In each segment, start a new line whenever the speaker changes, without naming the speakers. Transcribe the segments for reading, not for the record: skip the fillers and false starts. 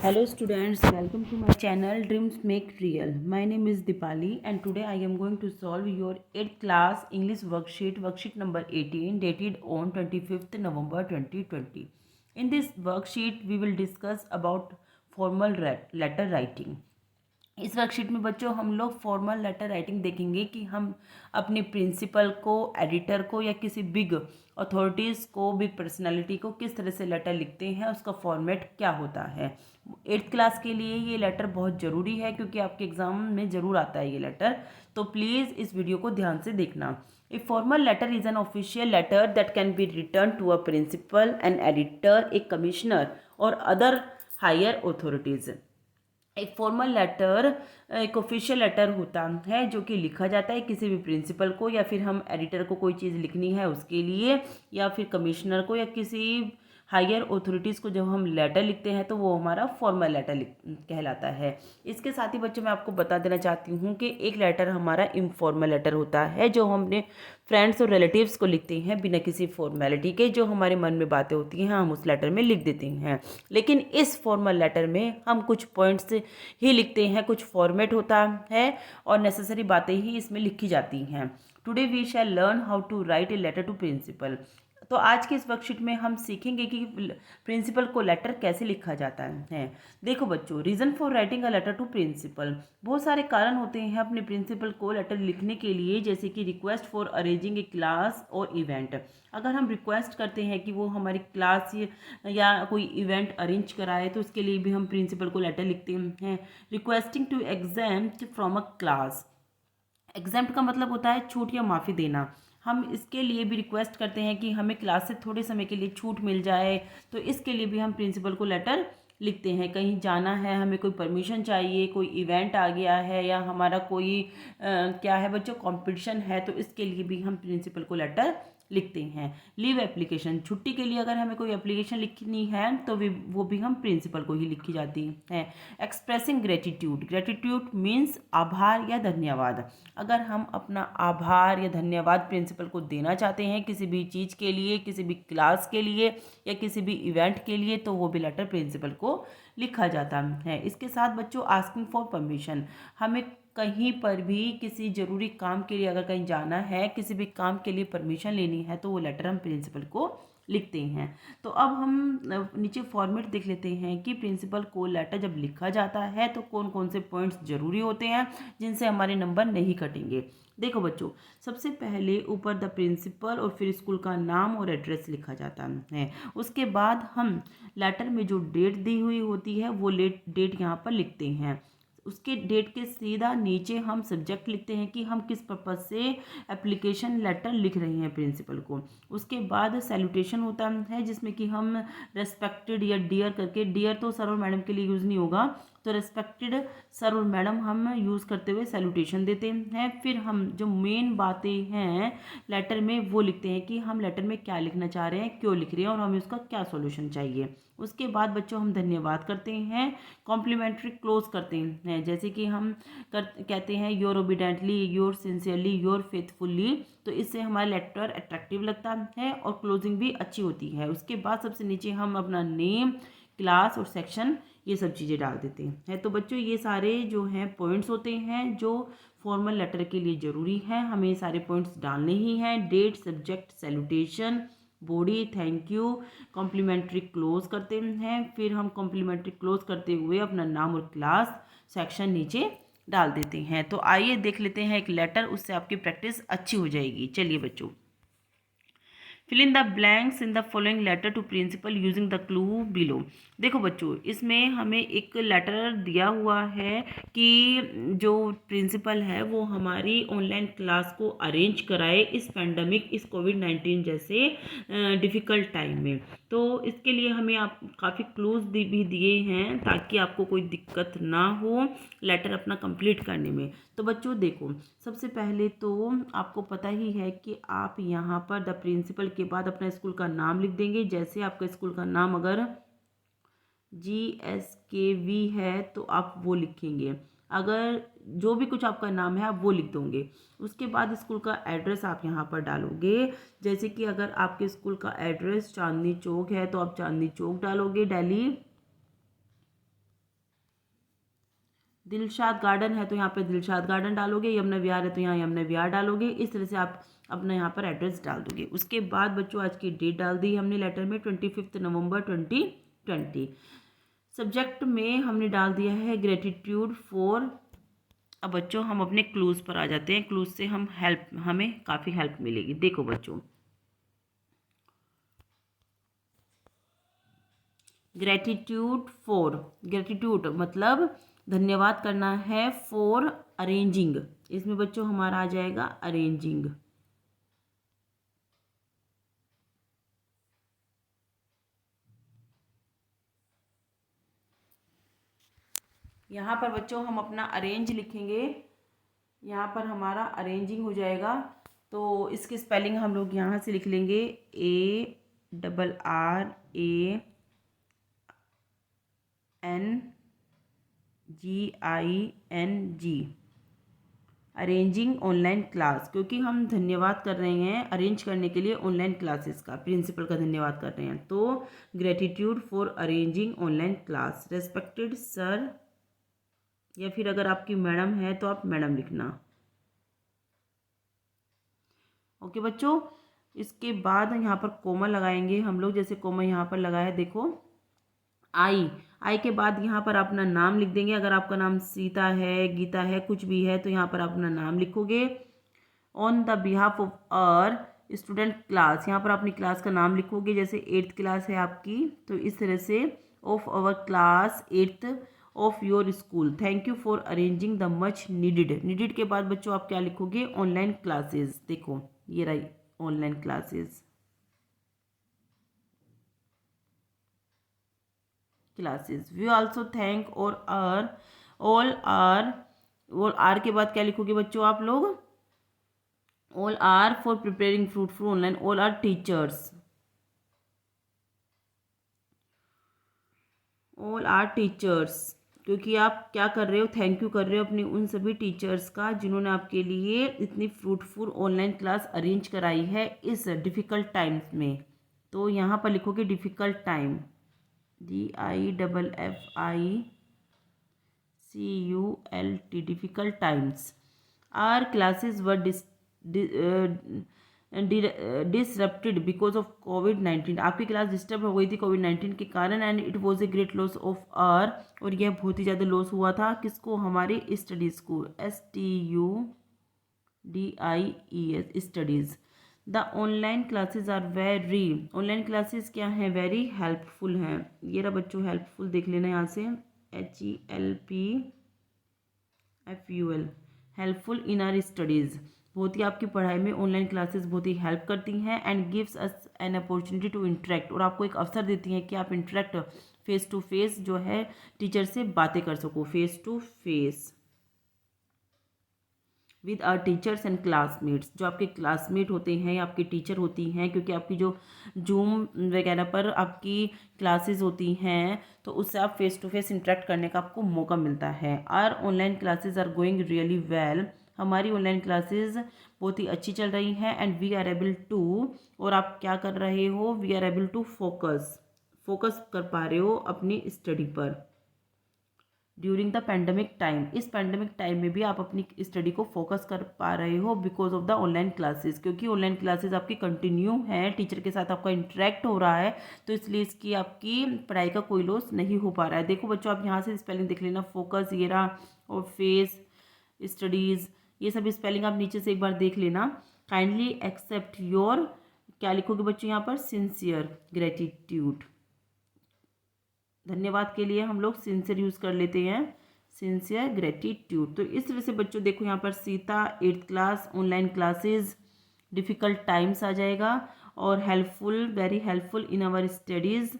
Hello students, welcome to my channel Dreams Make Real. My name is Dipali and today I am going to solve your 8th class English worksheet number 18 dated on 25th November 2020. In this worksheet we will discuss about formal letter writing. इस worksheet में बच्चों हम लोग formal letter writing देखेंगे कि हम अपने principal को, एडिटर को या किसी बिग अथॉरिटीज़ को, बिग पर्सनालिटी को किस तरह से लेटर लिखते हैं, उसका फॉर्मेट क्या होता है। 8th क्लास के लिए ये लेटर बहुत ज़रूरी है क्योंकि आपके एग्ज़ाम में ज़रूर आता है ये लेटर, तो प्लीज़ इस वीडियो को ध्यान से देखना। A formal letter is an official letter that can be written to a principal, an editor, a commissioner और अदर हायर अथॉरिटीज़। एक फॉर्मल लेटर एक ऑफिशियल लेटर होता है जो कि लिखा जाता है किसी भी प्रिंसिपल को, या फिर हम एडिटर को कोई चीज़ लिखनी है उसके लिए, या फिर कमिश्नर को, या किसी हायर अथॉरिटीज़ को जब हम लेटर लिखते हैं तो वो हमारा फॉर्मल लेटर कहलाता है। इसके साथ ही बच्चों मैं आपको बता देना चाहती हूँ कि एक लेटर हमारा इनफॉर्मल लेटर होता है जो हम अपने फ्रेंड्स और रिलेटिव्स को लिखते हैं बिना किसी फॉर्मेलिटी के। जो हमारे मन में बातें होती हैं हम उस लेटर में लिख देते हैं, लेकिन इस फॉर्मल लेटर में हम कुछ पॉइंट्स ही लिखते हैं, कुछ फॉर्मेट होता है और नेसेसरी बातें ही इसमें लिखी जाती हैं। Today we shall learn how to write a letter to principal. तो आज के इस वर्कशीट में हम सीखेंगे कि प्रिंसिपल को लेटर कैसे लिखा जाता है। देखो बच्चों, reason for writing a letter to principal, बहुत सारे कारण होते हैं अपने प्रिंसिपल को लेटर लिखने के लिए, जैसे कि request for arranging A class और इवेंट। अगर हम रिक्वेस्ट करते हैं कि वो हमारी क्लास या कोई इवेंट अरेंज कराए तो उसके लिए भी हम प्रिंसिपल को लेटर लिखते हैं। Requesting to exempt from a class, exempt का मतलब होता है छूट या माफ़ी देना। हम इसके लिए भी रिक्वेस्ट करते हैं कि हमें क्लास से थोड़े समय के लिए छूट मिल जाए, तो इसके लिए भी हम प्रिंसिपल को लेटर लिखते हैं। कहीं जाना है, हमें कोई परमिशन चाहिए, कोई इवेंट आ गया है, या हमारा कोई क्या है बच्चों कंपटीशन है, तो इसके लिए भी हम प्रिंसिपल को लेटर लिखते हैं। लीव एप्लीकेशन, छुट्टी के लिए अगर हमें कोई एप्लीकेशन लिखनी है तो वो भी हम प्रिंसिपल को ही लिखी जाती है। एक्सप्रेसिंग ग्रेटिट्यूड, ग्रेटिट्यूड मीन्स आभार या धन्यवाद। अगर हम अपना आभार या धन्यवाद प्रिंसिपल को देना चाहते हैं किसी भी चीज़ के लिए, किसी भी क्लास के लिए या किसी भी इवेंट के लिए, तो वो भी लेटर प्रिंसिपल को लिखा जाता है। इसके साथ बच्चों आस्किंग फॉर परमिशन, हमें कहीं पर भी किसी ज़रूरी काम के लिए अगर कहीं जाना है, किसी भी काम के लिए परमिशन लेनी है, तो वो लेटर हम प्रिंसिपल को लिखते हैं। तो अब हम नीचे फॉर्मेट देख लेते हैं कि प्रिंसिपल को लेटर जब लिखा जाता है तो कौन कौन से पॉइंट्स जरूरी होते हैं जिनसे हमारे नंबर नहीं कटेंगे। देखो बच्चों, सबसे पहले ऊपर द प्रिंसिपल और फिर स्कूल का नाम और एड्रेस लिखा जाता है। उसके बाद हम लेटर में जो डेट दी हुई होती है वो डेट यहाँ पर लिखते हैं। उसके डेट के सीधा नीचे हम सब्जेक्ट लिखते हैं कि हम किस पर्पज़ से एप्लीकेशन लेटर लिख रहे हैं प्रिंसिपल को। उसके बाद सैल्यूटेशन होता है जिसमें कि हम रेस्पेक्टेड या डियर करके, डियर तो सर और मैडम के लिए यूज़ नहीं होगा, तो रेस्पेक्टेड सर और मैडम हम यूज़ करते हुए सैल्यूटेशन देते हैं। फिर हम जो मेन बातें हैं लेटर में वो लिखते हैं कि हम लेटर में क्या लिखना चाह रहे हैं, क्यों लिख रहे हैं और हमें उसका क्या सॉल्यूशन चाहिए। उसके बाद बच्चों हम धन्यवाद करते हैं, कॉम्प्लीमेंट्री क्लोज करते हैं, जैसे कि हम कहते हैं your obediently, your sincerely, your फेथफुल्ली, तो इससे हमारा लेटर अट्रैक्टिव लगता है और क्लोजिंग भी अच्छी होती है। उसके बाद सबसे नीचे हम अपना नेम, क्लास और सेक्शन ये सब चीज़ें डाल देते हैं। तो बच्चों ये सारे जो हैं पॉइंट्स होते हैं जो फॉर्मल लेटर के लिए ज़रूरी है, हमें ये सारे पॉइंट्स डालने ही हैं। Date, subject, salutation, body, thank you, complimentary close करते हैं। फिर हम कॉम्प्लीमेंट्री क्लोज करते हुए अपना नाम और क्लास, सेक्शन नीचे डाल देते हैं। तो आइए देख लेते हैं एक लेटर, उससे आपकी प्रैक्टिस अच्छी हो जाएगी। चलिए बच्चों, fill in the blanks in the following letter to principal using the clue below. देखो बच्चों, इसमें हमें एक लेटर दिया हुआ है कि जो प्रिंसिपल है वो हमारी ऑनलाइन क्लास को अरेंज कराए इस पैंडमिक, इस कोविड-19 जैसे डिफ़िकल्ट टाइम में। तो इसके लिए हमें आप काफ़ी क्लूज भी दिए हैं ताकि आपको कोई दिक्कत ना हो लेटर अपना कंप्लीट करने में। तो बच्चों देखो, सबसे पहले तो आपको पता ही है कि आप यहाँ पर द प्रिंसिपल के बाद अपना स्कूल का नाम लिख देंगे। जैसे आपका स्कूल का नाम अगर GSKV है तो आप वो लिखेंगे, अगर जो भी कुछ आपका नाम है आप वो लिख दोगे। उसके बाद स्कूल का एड्रेस आप यहाँ पर डालोगे, जैसे कि अगर आपके स्कूल का एड्रेस चांदनी चौक है तो आप चांदनी चौक डालोगे, दिल्ली। दिलशाद गार्डन है तो यहाँ पे दिलशाद गार्डन डालोगे, यमुना विहार है तो यहाँ यमुना विहार डालोगे। इस तरह से आप अपना यहाँ पर एड्रेस डाल दोगे। उसके बाद बच्चों आज की डेट डाल दी हमने लेटर में 25 नवंबर 2020। सब्जेक्ट में हमने डाल दिया है ग्रेटिट्यूड फॉर। अब बच्चों हम अपने क्लूज पर आ जाते हैं। क्लूज से हमें काफ़ी हेल्प मिलेगी। देखो बच्चों, ग्रेटिट्यूड फॉर, ग्रेटिट्यूड मतलब धन्यवाद करना है। फॉर अरेंजिंग, इसमें बच्चों हमारा आ जाएगा अरेंजिंग। यहाँ पर बच्चों हम अपना अरेंज लिखेंगे, यहाँ पर हमारा अरेंजिंग हो जाएगा। तो इसकी स्पेलिंग हम लोग यहाँ से लिख लेंगे ARRANGING, अरेंजिंग ऑनलाइन क्लास। क्योंकि हम धन्यवाद कर रहे हैं अरेंज करने के लिए ऑनलाइन क्लासेस का, प्रिंसिपल का धन्यवाद कर रहे हैं। तो gratitude for arranging online class. Respected sir, या फिर अगर आपकी मैडम है तो आप मैडम लिखना। ओके बच्चों, इसके बाद यहाँ पर कोमा लगाएंगे हम लोग। जैसे कोमा यहाँ पर लगा है, देखो आई के बाद यहाँ पर अपना नाम लिख देंगे। अगर आपका नाम सीता है, गीता है, कुछ भी है तो यहाँ पर अपना नाम लिखोगे। On the behalf of our student class, यहाँ पर अपनी क्लास का नाम लिखोगे। जैसे 8th क्लास है आपकी तो इस तरह से of our class 8th of your school, thank you for arranging the much needed. Needed के बाद बच्चों आप क्या लिखोगे? Online classes. देखो ये रही online classes, we also thank our all our के बाद क्या लिखोगे बच्चों आप लोग? All our for preparing fruitful online, all our teachers, all our teachers. क्योंकि आप क्या कर रहे हो? थैंक यू कर रहे हो अपनी उन सभी टीचर्स का जिन्होंने आपके लिए इतनी फ्रूटफुल ऑनलाइन क्लास अरेंज कराई है इस डिफ़िकल्ट टाइम्स में। तो यहाँ पर लिखोगे difficult time, DIFFICULT, difficult times. Our classes were disrupted because of कोविड-19, आपकी क्लास डिस्टर्ब हो गई थी कोविड-19 के कारण। And it was a great loss of our, और यह बहुत ही ज़्यादा लॉस हुआ था किसको? हमारे स्टडीज़ को, STUDIES, studies. The online classes are very, online classes क्या हैं? वेरी हेल्पफुल हैं। ये रहा बच्चों हेल्पफुल, देख लेना यहाँ से HELPFUL, helpful in are studies. बहुत ही आपकी पढ़ाई में ऑनलाइन क्लासेस बहुत ही हेल्प करती हैं। And gives us an opportunity to interact, और आपको एक अवसर देती हैं कि आप इंटरेक्ट फेस टू फेस जो है टीचर से बातें कर सको, face to face with our teachers and classmates. जो आपके क्लासमेट होते हैं या आपके टीचर होती हैं, क्योंकि आपकी जो जूम वगैरह पर आपकी क्लासेस होती हैं तो उससे आप फेस टू फेस इंटरेक्ट करने का आपको मौका मिलता है। Our online classes are going really well, हमारी ऑनलाइन क्लासेस बहुत ही अच्छी चल रही हैं। And we are able to, और आप क्या कर रहे हो? We are able to focus कर पा रहे हो अपनी स्टडी पर ड्यूरिंग द पैंडमिक टाइम। इस पैंडमिक टाइम में भी आप अपनी स्टडी को फोकस कर पा रहे हो because of the online classes, क्योंकि ऑनलाइन क्लासेस आपकी कंटिन्यू हैं, टीचर के साथ आपका इंटरेक्ट हो रहा है, तो इसलिए इसकी आपकी पढ़ाई का कोई लॉस नहीं हो पा रहा है। देखो बच्चों आप यहाँ से स्पेलिंग देख लेना, फोकस ये रहा, और फेस, स्टडीज़, ये सब स्पेलिंग आप नीचे से एक बार देख लेना। काइंडली एक्सेप्ट योर, क्या लिखोगे बच्चों यहाँ पर? सिंसियर ग्रेटिट्यूड, धन्यवाद के लिए हम लोग सिंसियर यूज़ कर लेते हैं, सिंसियर ग्रेटिट्यूड। तो इस तरह से बच्चों देखो यहाँ पर Sita 8th class, online classes, difficult times आ जाएगा, और helpful, very helpful in our studies,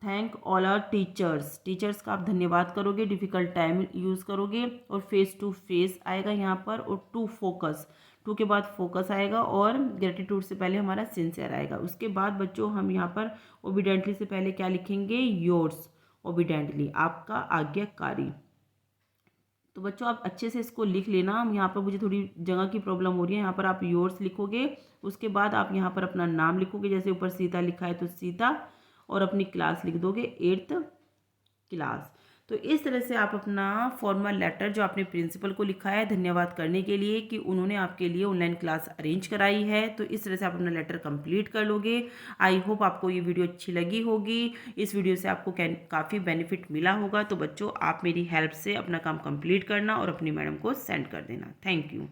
thank all our teachers, teachers का आप धन्यवाद करोगे, डिफ़िकल्ट टाइम यूज़ करोगे, और फेस टू फेस आएगा यहाँ पर, और टू फोकस, टू के बाद फोकस आएगा, और ग्रेटिट्यूड से पहले हमारा सिंसियर आएगा। उसके बाद बच्चों हम यहाँ पर ओबिडेंटली से पहले क्या लिखेंगे? योर्स, ओबिडेंटली, आपका आज्ञाकारी। तो बच्चों आप अच्छे से इसको लिख लेना। यहाँ पर मुझे थोड़ी जगह की प्रॉब्लम हो रही है, यहाँ पर आप योर्स लिखोगे, उसके बाद आप यहाँ पर अपना नाम लिखोगे। जैसे ऊपर सीता लिखा है तो सीता, और अपनी क्लास लिख दोगे 8th क्लास। तो इस तरह से आप अपना फॉर्मल लेटर जो आपने प्रिंसिपल को लिखा है धन्यवाद करने के लिए कि उन्होंने आपके लिए ऑनलाइन क्लास अरेंज कराई है, तो इस तरह से आप अपना लेटर कंप्लीट कर लोगे। आई होप आपको ये वीडियो अच्छी लगी होगी। इस वीडियो से आपको काफ़ी बेनिफिट मिला होगा। तो बच्चों, आप मेरी हेल्प से अपना काम कंप्लीट करना और अपनी मैडम को सेंड कर देना। Thank you.